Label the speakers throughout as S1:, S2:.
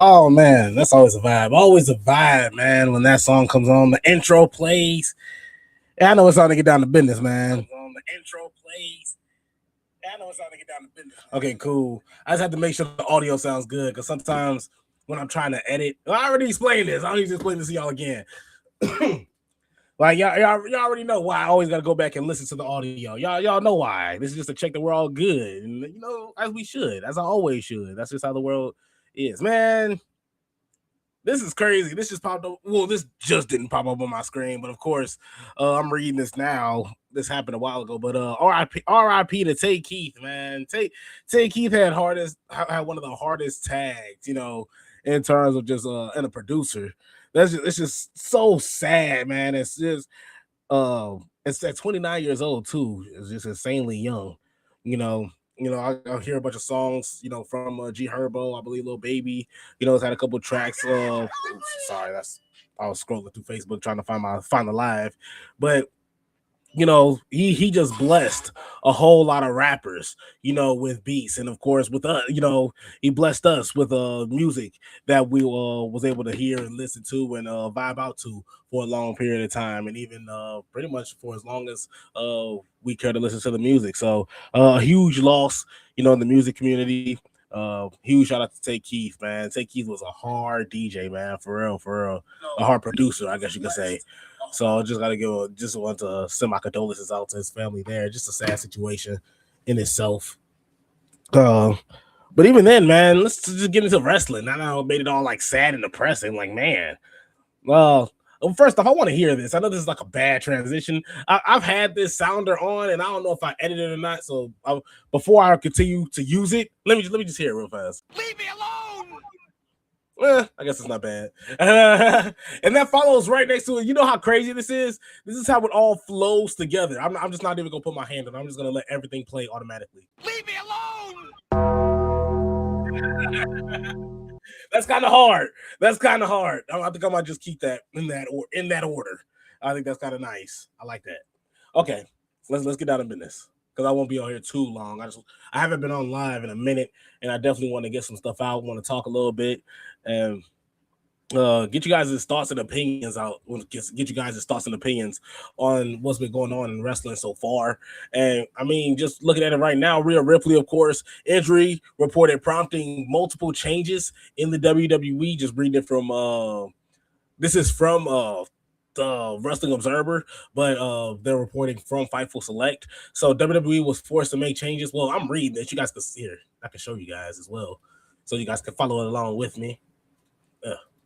S1: Oh man, that's always a vibe. Always a vibe, man. When that song comes on, the intro plays. Yeah, I know it's time to get down to business, man. The intro plays. Yeah, I know it's time to get down to business. Man. Okay, cool. I just have to make sure the audio sounds good because sometimes when I'm trying to edit, I already explained this. I don't need to explain this to y'all again. Like y'all already know why I always got to go back and listen to the audio. Y'all know why. This is just to check that we're all good, and as we should, as I always should. That's just how the world is, man. This is crazy. This just popped up. Well, this just didn't pop up on my screen, but of course, I'm reading this now. This happened a while ago, but RIP to Tay Keith, man. Tay Keith had one of the hardest tags, in terms of just and a producer. It's just so sad, man. It's at 29 years old too. It's just insanely young, you know. I hear a bunch of songs, from G Herbo, I believe, Little Baby. It's had a couple tracks. Sorry, I was scrolling through Facebook trying to find the live, but he just blessed a whole lot of rappers, with beats, and of course with us, he blessed us with music that we was able to hear and listen to and vibe out to for a long period of time, and even pretty much for as long as we care to listen to the music. So a huge loss, in the music community. Huge shout out to Tay Keith, man. Tay Keith was a hard DJ, man, for real, a hard producer, I guess you could say. So just gotta just want to send my condolences out to his family there. Just a sad situation in itself. But even then, man, let's just get into wrestling. I know I made it all like sad and depressing. Like, man, well, first off, I want to hear this. I know this is like a bad transition. I've had this sounder on, and I don't know if I edited it or not. So before I continue to use it, let me just hear it real fast. Leave me alone. I guess it's not bad. And that follows right next to it. You know how crazy this is? This is how it all flows together. I'm just not even going to put my hand on it. I'm just going to let everything play automatically. Leave me alone! That's kind of hard. I think I might just keep that in that order. I think that's kind of nice. I like that. Okay, let's get down to business because I won't be on here too long. I haven't been on live in a minute, and I definitely want to get some stuff out. Want to talk a little bit and get you guys' thoughts and opinions out. Get you guys' thoughts and opinions on what's been going on in wrestling so far. And I mean, just looking at it right now, Rhea Ripley, of course, injury reported prompting multiple changes in the WWE. Just reading it from this is from the Wrestling Observer, but they're reporting from Fightful Select. So WWE was forced to make changes. Well, I'm reading it. You guys can see here. I can show you guys as well, so you guys can follow it along with me.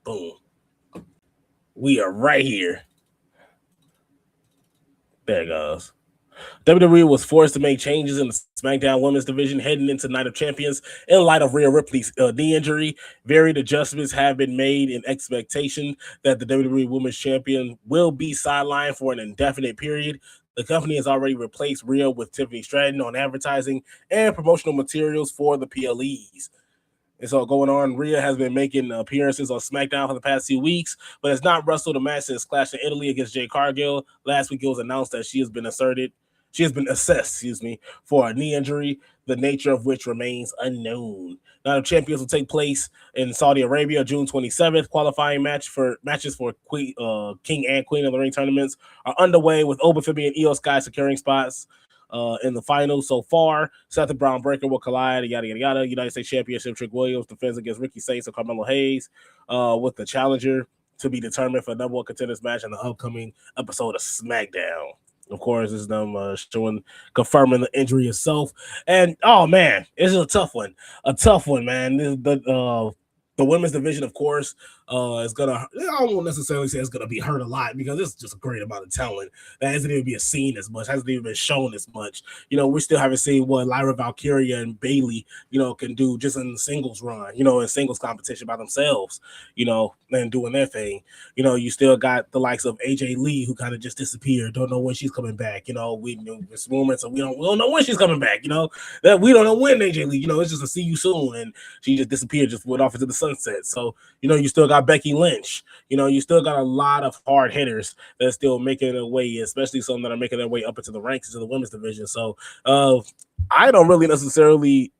S1: Boom. We are right here. There it goes. WWE was forced to make changes in the SmackDown Women's Division heading into Night of Champions in light of Rhea Ripley's knee injury. Varied adjustments have been made in expectation that the WWE Women's Champion will be sidelined for an indefinite period. The company has already replaced Rhea with Tiffany Stratton on advertising and promotional materials for the PLEs. And so going on, Rhea has been making appearances on SmackDown for the past few weeks, but has not wrestled a match since Clash in Italy against Jade Cargill. Last week, it was announced that she has been assessed, for a knee injury, the nature of which remains unknown. Now, the champions will take place in Saudi Arabia, June 27th. Qualifying matches for King and Queen of the Ring tournaments are underway, with Obafemi and Io Sky securing spots in the finals so far. Seth and Braun Breaker will collide, yada, yada, yada. United States Championship, Trick Williams defends against Ricky Saints and Carmelo Hayes, with the challenger to be determined for a number one contenders match in the upcoming episode of SmackDown. Of course, it's them confirming the injury itself. And, oh, man, it's a tough one. Man. The women's division, of course, is going to, I won't necessarily say it's going to be hurt a lot because it's just a great amount of talent that hasn't even been seen as much, hasn't even been shown as much. We still haven't seen what Lyra Valkyria and Bayley, can do just in the singles run, in singles competition by themselves, and doing their thing. You still got the likes of AJ Lee, who kind of just disappeared. Don't know when she's coming back. It's rumors, so we don't know when she's coming back. That we don't know when AJ Lee. It's just a see you soon, and she just disappeared, just went off into the sunset. So you still got Becky Lynch. You still got a lot of hard hitters that are still making their way, especially some that are making their way up into the ranks of the women's division. So I don't really necessarily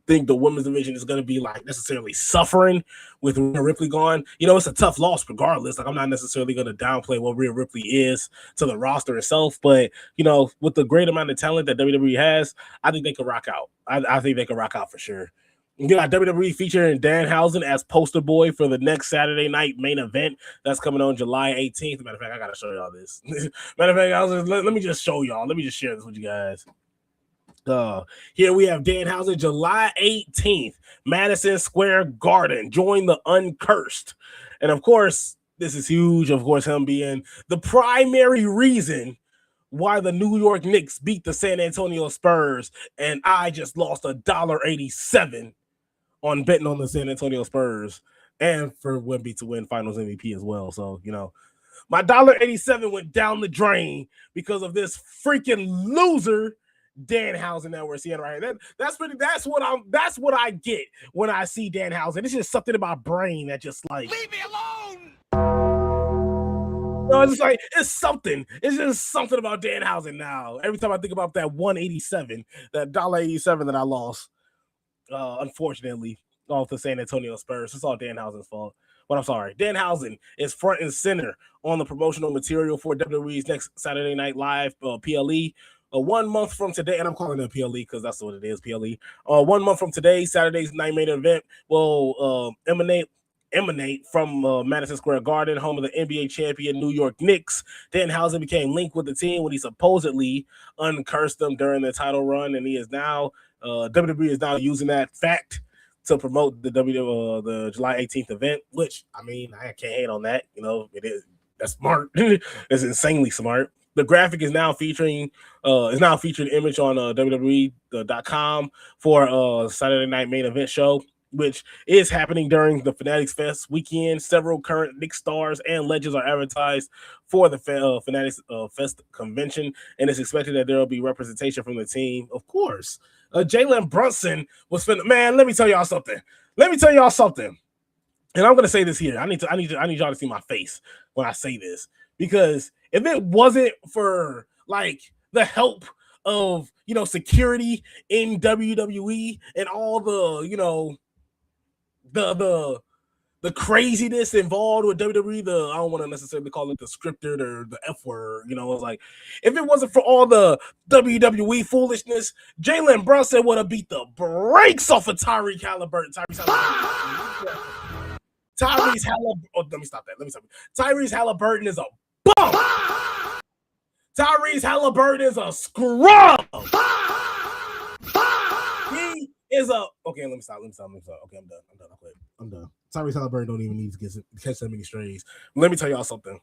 S1: think the women's division is going to be like necessarily suffering with Rhea Ripley gone. You know, it's a tough loss regardless. Like, I'm not necessarily going to downplay what Rhea Ripley is to the roster itself, but you know, with the great amount of talent that WWE has, I think they could rock out. I think they could rock out for sure. You got WWE featuring Danhausen as poster boy for the next Saturday night main event that's coming on July 18th. Matter of fact, I gotta show y'all this. Matter of fact, let me just show y'all. Let me just share this with you guys. Here we have Danhausen, July 18th, Madison Square Garden. Join the Uncursed. And of course, this is huge. Of course, him being the primary reason why the New York Knicks beat the San Antonio Spurs, and I just lost $1.87 on betting on the San Antonio Spurs and for Wemby to win Finals MVP as well. So, you know, my $1.87 went down the drain because of this freaking loser Danhausen that we're seeing right here. That's what I get when I see Danhausen. It's just something in my brain that just like, leave me alone. No, it's just like it's something. It's just something about Danhausen now. Every time I think about that 187, that $1.87 that I lost, unfortunately, off the San Antonio Spurs, it's all Danhausen's fault. But I'm sorry, Danhausen is front and center on the promotional material for WWE's next Saturday Night Live PLE. 1 month from today, and I'm calling it PLE because that's what it is, PLE. 1 month from today, Saturday's night main event will emanate from Madison Square Garden, home of the NBA champion New York Knicks. Danhausen became linked with the team when he supposedly uncursed them during the title run, and he is now WWE is now using that fact to promote the the July 18th event. Which, I mean, I can't hate on that. You know, it is that's smart. It's insanely smart. The graphic is now featured image on WWE.com for Saturday night main event show, which is happening during the Fanatics Fest weekend. Several current Knicks stars and legends are advertised for the Fanatics Fest convention, and it's expected that there will be representation from the team. Of course, Jalen Brunson was man. Let me tell y'all something. And I'm gonna say this here. I need y'all to see my face when I say this, because if it wasn't for like the help of, you know, security in WWE and all the, you know, the craziness involved with WWE, I don't want to necessarily call it the scripted or the F word, you know, it's like, if it wasn't for all the WWE foolishness, Jalen Brunson would have beat the brakes off of Tyrese Halliburton. Tyrese Halliburton. Oh, let me stop that. Tyrese Halliburton is a bum. Tyrese Halliburton is a scrub. He is a okay. Let me stop. Okay, I'm done. Tyrese Halliburton don't even need to catch that many strays. Let me tell y'all something.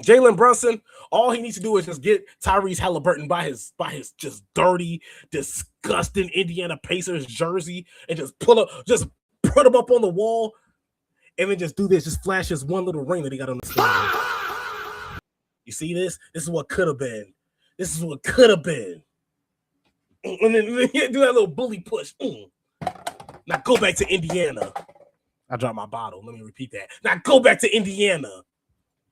S1: Jalen Brunson, all he needs to do is just get Tyrese Halliburton by his just dirty, disgusting Indiana Pacers jersey and just put him up on the wall, and then just do this. Just flash this one little ring that he got on the sleeve. You see this? This is what could have been. And then do that little bully push. Now go back to Indiana. I dropped my bottle. Let me repeat that. Now go back to Indiana.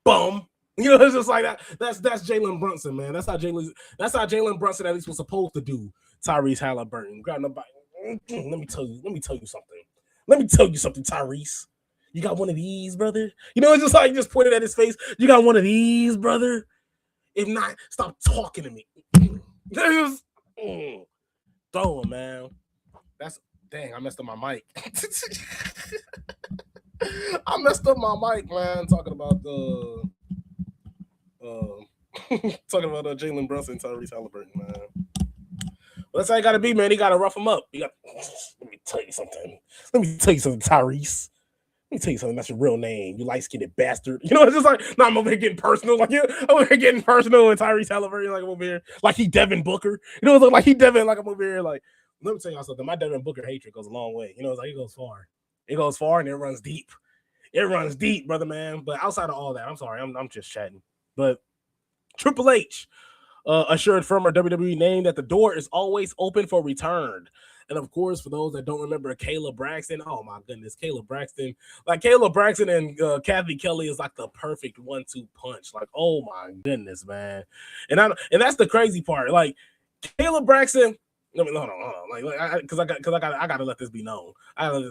S1: Bum. You know, it's just like that. That's Jalen Brunson, man. That's how Jalen Brunson at least was supposed to do Tyrese Halliburton. Grab nobody. Let me tell you something, Tyrese. You got one of these, brother? You know, it's just like, just pointed at his face. You got one of these, brother? If not, stop talking to me. Throw him, man. Dang, I messed up my mic. I messed up my mic, man. Talking about Jalen Brunson, Tyrese Halliburton, man. Well, that's how you gotta be, man. You gotta rough him up. Let me tell you something, Tyrese. Let me tell you something. That's your real name. You light-skinned bastard. You know, it's just like, no, I'm over here getting personal. Like, I'm over here getting personal with Tyrese Halliburton. Like, I'm over here, like he Devin Booker. You know, it's like he Devin. Like, I'm over here, like, let me tell y'all something. My Devin Booker hatred goes a long way. You know, it's like, it goes far. It goes far and it runs deep. It runs deep, brother, man. But outside of all that, I'm sorry. I'm just chatting. But Triple H assured former WWE name that the door is always open for return. And of course, for those that don't remember Kayla Braxton, oh my goodness, Kayla Braxton and Kathy Kelly is like the perfect 1-2 punch. Like, oh my goodness, man. And that's the crazy part. Like, Kayla Braxton Hold on. I gotta let this be known.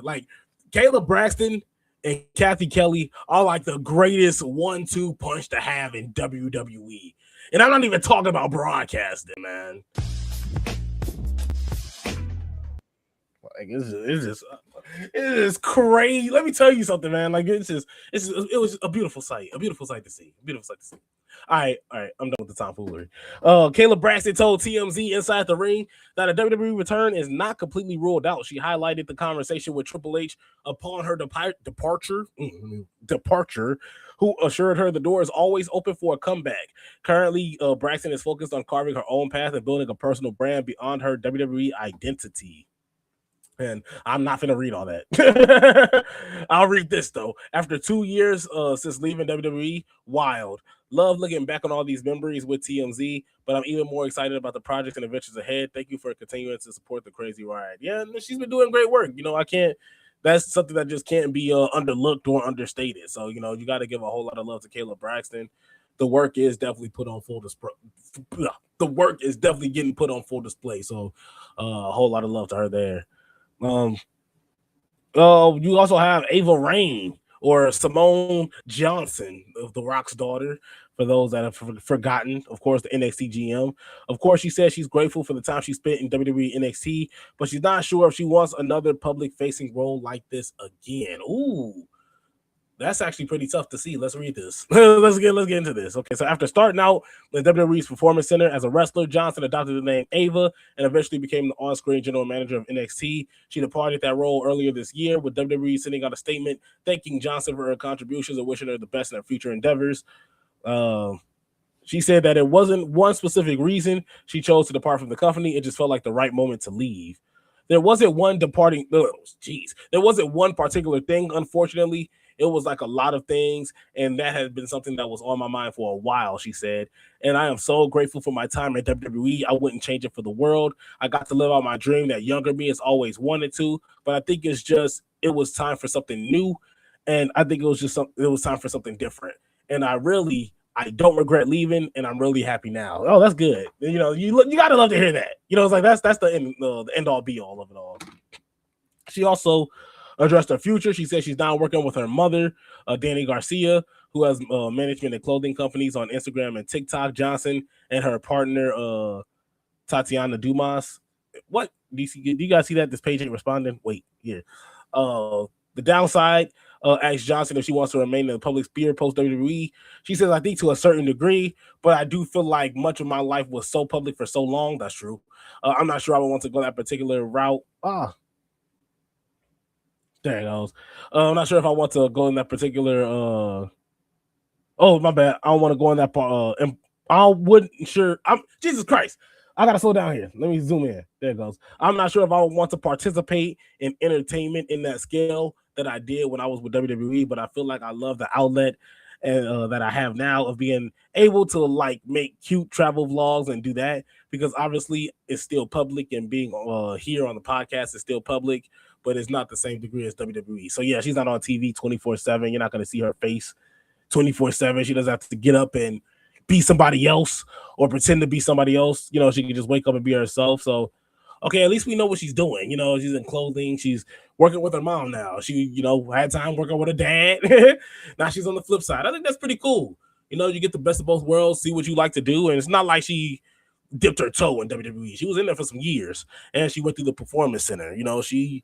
S1: Like Caleb Braxton and Kathy Kelly are like the greatest 1-2 punch to have in WWE. And I'm not even talking about broadcasting, man. Like it is crazy. Let me tell you something, man. Like it was a beautiful sight to see, All right, I'm done with the tomfoolery. Caleb Braxton told TMZ Inside the Ring that a WWE return is not completely ruled out. She highlighted the conversation with Triple H upon her departure, who assured her the door is always open for a comeback. Currently, Braxton is focused on carving her own path and building a personal brand beyond her WWE identity. And I'm not gonna read all that. I'll read this though. After 2 years since leaving WWE, wild. Love looking back on all these memories with TMZ, but I'm even more excited about the projects and adventures ahead. Thank you for continuing to support the crazy ride. Yeah, she's been doing great work. I can't. That's something that just can't be underlooked or understated. So you got to give a whole lot of love to Caleb Braxton. The work is definitely put on full display. The work is definitely getting put on full display. So a whole lot of love to her there. You also have Ava Rain or Simone Johnson, of The Rock's daughter. For those that have forgotten, of course, the NXT GM. Of course, she says she's grateful for the time she spent in WWE NXT, but she's not sure if she wants another public-facing role like this again. Ooh, that's actually pretty tough to see. Let's read this. let's get into this. Okay, so after starting out in WWE's Performance Center as a wrestler, Johnson adopted the name Ava and eventually became the on-screen general manager of NXT. She departed that role earlier this year, with WWE sending out a statement thanking Johnson for her contributions and wishing her the best in her future endeavors. She said that it wasn't one specific reason she chose to depart from the company. It just felt like the right moment to leave. There wasn't one There wasn't one particular thing, unfortunately. It was like a lot of things, and that has been something that was on my mind for a while, she said. And I am so grateful for my time at WWE. I wouldn't change it for the world. I got to live out my dream that younger me has always wanted to, but I think it was time for something new, and I think it was time for something different. And I don't regret leaving, and I'm really happy now. Oh, that's good. You gotta love to hear that. It's like that's the end all be all of it all. She also addressed her future. She said she's now working with her mother, Danny Garcia, who has management and clothing companies on Instagram and TikTok. Johnson and her partner, Tatiana Dumas. What do you guys see that? This page ain't responding. Wait, yeah. The downside, asked Johnson if she wants to remain in the public sphere post WWE. She says, I think to a certain degree, but I do feel like much of my life was so public for so long. That's true. I'm not sure I would want to go that particular route. There it goes. I'm not sure if I want to go in that particular. Oh, my bad. I don't want to go in that part. And I wouldn't sure. Jesus Christ. I gotta slow down here. Let me zoom in. There it goes. I'm not sure if I would want to participate in entertainment in that scale that I did when I was with WWE, but I feel like I love the outlet and that I have now of being able to like make cute travel vlogs and do that, because obviously it's still public, and being here on the podcast is still public, but it's not the same degree as WWE. So yeah, she's not on TV 24/7. You're not going to see her face 24/7. She doesn't have to get up and be somebody else or pretend to be somebody else. She can just wake up and be herself. So, okay, at least we know what she's doing. She's in clothing. She's working with her mom now. She, had time working with her dad. Now she's on the flip side. I think that's pretty cool. You get the best of both worlds, see what you like to do. And it's not like she dipped her toe in WWE. She was in there for some years, and she went through the Performance Center. She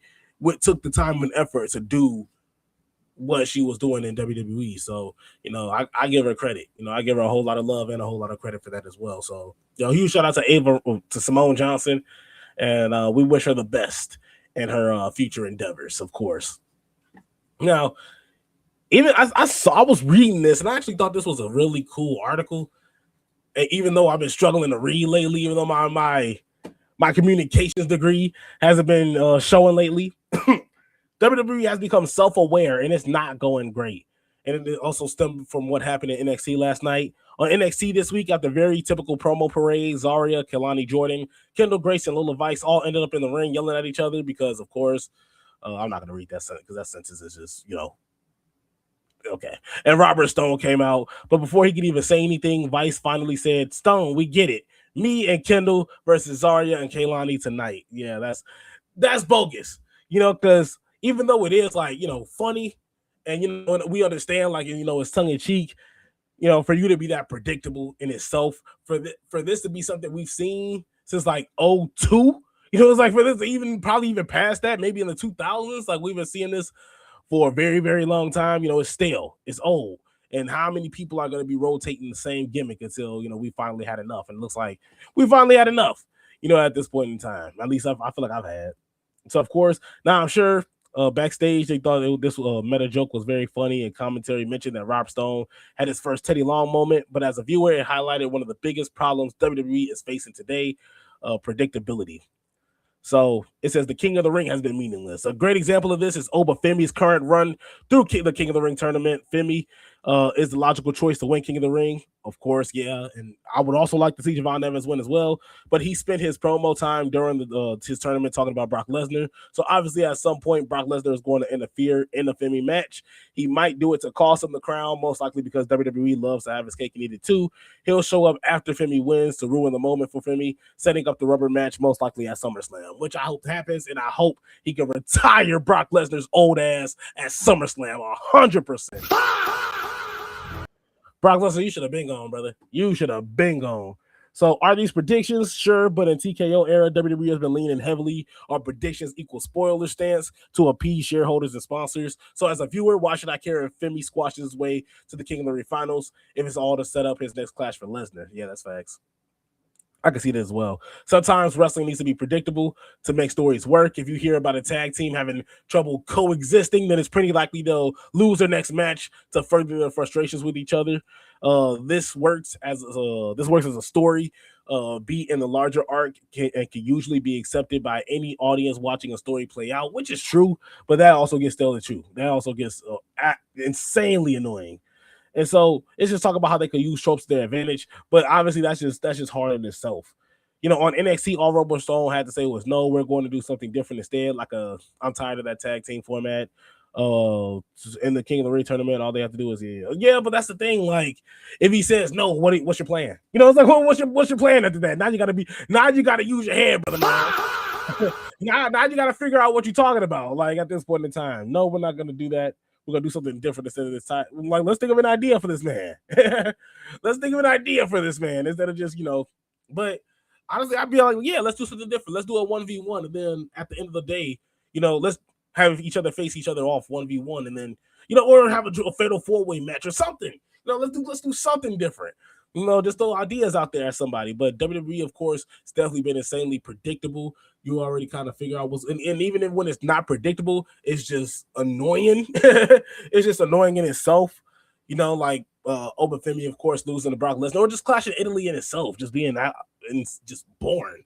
S1: took the time and effort to do what she was doing in WWE. So, I give her credit. I give her a whole lot of love and a whole lot of credit for that as well. So, huge shout out to Simone Johnson, and we wish her the best in her future endeavors, of course. Now, even I was reading this, and I actually thought this was a really cool article. And even though I've been struggling to read lately, even though my communications degree hasn't been showing lately, WWE has become self-aware, and it's not going great. And it also stemmed from what happened in NXT last night. On NXT this week, after very typical promo parade, Zarya, Kelani Jordan, Kendall Grace, and Lola Vice all ended up in the ring yelling at each other because, of course, I'm not going to read that sentence because that sentence is just, okay. And Robert Stone came out, but before he could even say anything, Vice finally said, Stone, we get it. Me and Kendall versus Zarya and Kaylani tonight. Yeah, that's bogus. Because even though it is like funny, and we understand like it's tongue in cheek. For you to be that predictable in itself, for this to be something we've seen since like '02. It's like for this to even probably even past that, maybe in the 2000s, like we've been seeing this for a very, very long time. It's stale, it's old. And how many people are going to be rotating the same gimmick until, we finally had enough? And it looks like we finally had enough, at this point in time. At least I feel like I've had. So, of course, now I'm sure backstage they thought this meta joke was very funny, and commentary mentioned that Rob Stone had his first Teddy Long moment. But as a viewer, it highlighted one of the biggest problems WWE is facing today, predictability. So it says the King of the Ring has been meaningless. A great example of this is Oba Femi's current run through the King of the Ring tournament. Femi is the logical choice to win King of the Ring, of course, yeah. And I would also like to see Javon Evans win as well. But he spent his promo time during his tournament talking about Brock Lesnar. So obviously, at some point, Brock Lesnar is going to interfere in the Femi match. He might do it to cost him the crown, most likely because WWE loves to have his cake and eat it too. He'll show up after Femi wins to ruin the moment for Femi, setting up the rubber match most likely at SummerSlam, which I hope happens, and I hope he can retire Brock Lesnar's old ass at SummerSlam 100%. Brock Lesnar, you should have been gone, brother. You should have been gone. So are these predictions? Sure, but in TKO era, WWE has been leaning heavily on predictions equal spoiler stance to appease shareholders and sponsors. So as a viewer, why should I care if Femi squashes his way to the King of the Ring finals if it's all to set up his next clash for Lesnar? Yeah, that's facts. I can see that as well. Sometimes wrestling needs to be predictable to make stories work. If you hear about a tag team having trouble coexisting, then it's pretty likely they'll lose their next match to further their frustrations with each other. This works as a story beat in the larger arc and can usually be accepted by any audience watching a story play out, which is true. But that also gets stale and true. That also gets insanely annoying. And so it's just talking about how they could use tropes to their advantage. But obviously, that's just hard in itself. On NXT, all Robert Stone had to say was, no, we're going to do something different instead. I'm tired of that tag team format. In the King of the Ring tournament, all they have to do is, yeah, but that's the thing. Like, if he says no, what's your plan? It's like, what's your plan after that? Now you got to use your head, brother. now you got to figure out what you're talking about. Like at this point in time, no, we're not going to do that. We're gonna do something different instead of this time. Like, let's think of an idea for this man. Let's think of an idea for this man instead of just, But honestly, I'd be like, yeah, let's do something different. Let's do a 1v1, and then at the end of the day, let's have each other face each other off 1v1, and then or have a fatal 4-way match or something. Let's do something different. Just throw ideas out there at somebody. But WWE, of course, it's definitely been insanely predictable. You already kind of figure out and even when it's not predictable, it's just annoying. It's just annoying in itself. Like Oba Femi, of course, losing to Brock Lesnar, or just clashing Italy in itself, just being out and just boring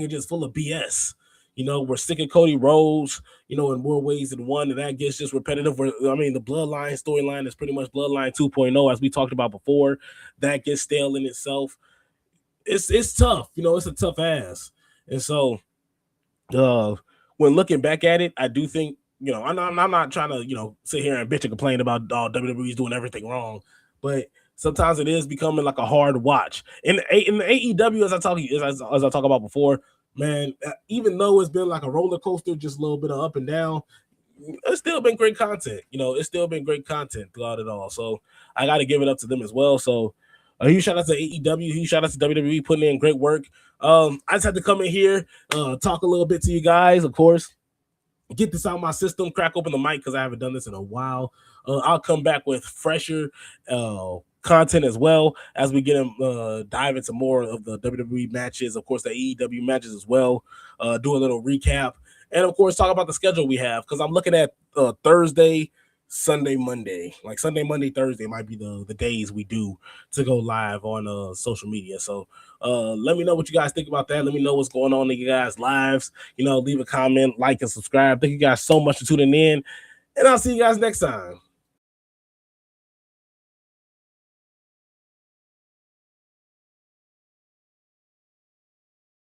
S1: and just full of BS. We're sick of Cody Rhodes, in more ways than one, and that gets just repetitive. The Bloodline storyline is pretty much Bloodline 2.0, as we talked about before. That gets stale in itself. It's tough, it's a tough ass. And so, when looking back at it, I do think, I'm not trying to, sit here and bitch and complain about WWE's doing everything wrong, but sometimes it is becoming like a hard watch. In the AEW, as I talk about before, man, even though it's been like a roller coaster, just a little bit of up and down, it's still been great content. It's still been great content throughout it all. So I got to give it up to them as well. So huge shout out to AEW, huge shout out to WWE putting in great work. I just had to come in here, talk a little bit to you guys, of course, get this out of my system, crack open the mic because I haven't done this in a while. I'll come back with fresher content as well as we get dive into more of the WWE matches, of course the AEW matches as well, do a little recap, and of course talk about the schedule we have, because I'm looking at Thursday, Sunday, Monday. Like Sunday, Monday, Thursday might be the days we do to go live on social media. So let me know what you guys think about that. Let me know what's going on in you guys' lives. Leave a comment, like, and subscribe. Thank you guys so much for tuning in, and I'll see you guys next time.